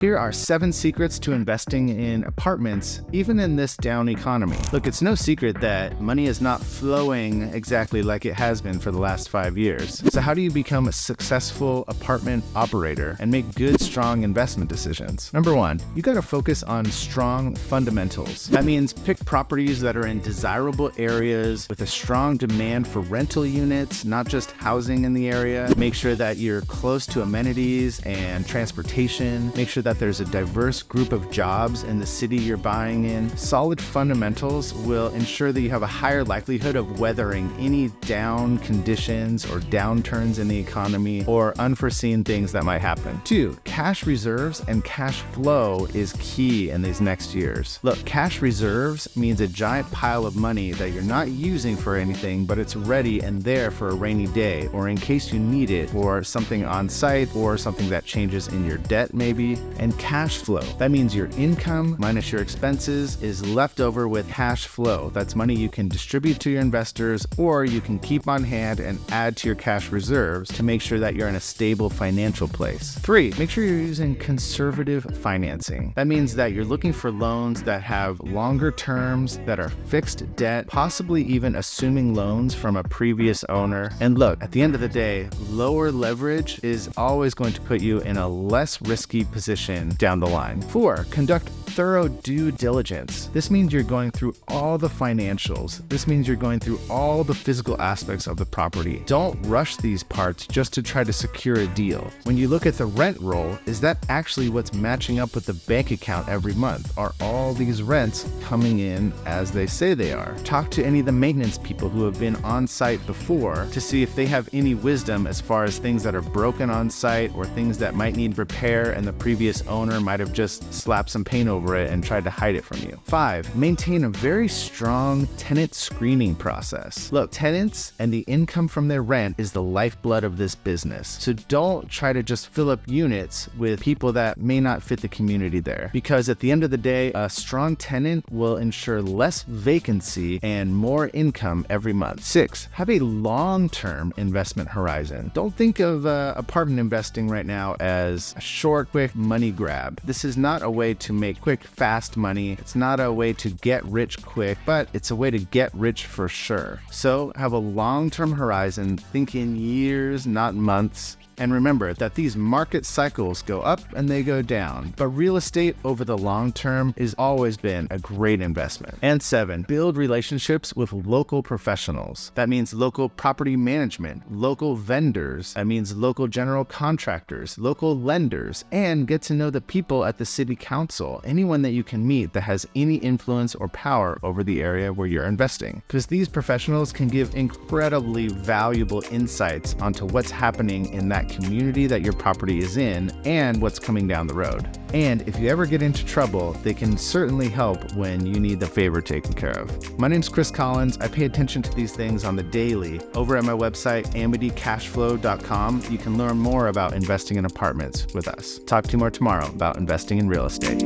Here are 7 secrets to investing in apartments, even in this down economy. Look, it's no secret that money is not flowing exactly like it has been for the last 5 years. So how do you become a successful apartment operator and make good, strong investment decisions? Number 1, you gotta focus on strong fundamentals. That means pick properties that are in desirable areas with a strong demand for rental units, not just housing in the area. Make sure that you're close to amenities and transportation. Make sure that there's a diverse group of jobs in the city you're buying in. Solid fundamentals will ensure that you have a higher likelihood of weathering any down conditions or downturns in the economy or unforeseen things that might happen. 2, cash reserves and cash flow is key in these next years. Look, cash reserves means a giant pile of money that you're not using for anything, but it's ready and there for a rainy day or in case you need it for something on site or something that changes in your debt maybe. And cash flow. That means your income minus your expenses is left over with cash flow. That's money you can distribute to your investors or you can keep on hand and add to your cash reserves to make sure that you're in a stable financial place. 3, make sure you're using conservative financing. That means that you're looking for loans that have longer terms, that are fixed debt, possibly even assuming loans from a previous owner. And look, at the end of the day, lower leverage is always going to put you in a less risky position down the line. 4, conduct thorough due diligence. This means you're going through all the financials. This means you're going through all the physical aspects of the property. Don't rush these parts just to try to secure a deal. When you look at the rent roll, is that actually what's matching up with the bank account every month? Are all these rents coming in as they say they are? Talk to any of the maintenance people who have been on site before to see if they have any wisdom as far as things that are broken on site or things that might need repair and the previous owner might have just slapped some paint over it and tried to hide it from you. 5, maintain a very strong tenant screening process. Look, tenants and the income from their rent is the lifeblood of this business. So don't try to just fill up units with people that may not fit the community there. Because at the end of the day, a strong tenant will ensure less vacancy and more income every month. 6, have a long-term investment horizon. Don't think of apartment investing right now as a short, quick money grab. This is not a way to make quick, fast money. It's not a way to get rich quick, but it's a way to get rich for sure. So have a long-term horizon, think in years, not months. And remember that these market cycles go up and they go down, but real estate over the long term has always been a great investment. And 7, build relationships with local professionals. That means local property management, local vendors. That means local general contractors, local lenders, and get to know the people at the city council, anyone that you can meet that has any influence or power over the area where you're investing. Because these professionals can give incredibly valuable insights onto what's happening in that community that your property is in and what's coming down the road. And if you ever get into trouble, they can certainly help when you need the favor taken care of. My name's Chris Collins. I pay attention to these things on the daily. Over at my website, amitycashflow.com, you can learn more about investing in apartments with us. Talk to you more tomorrow about investing in real estate.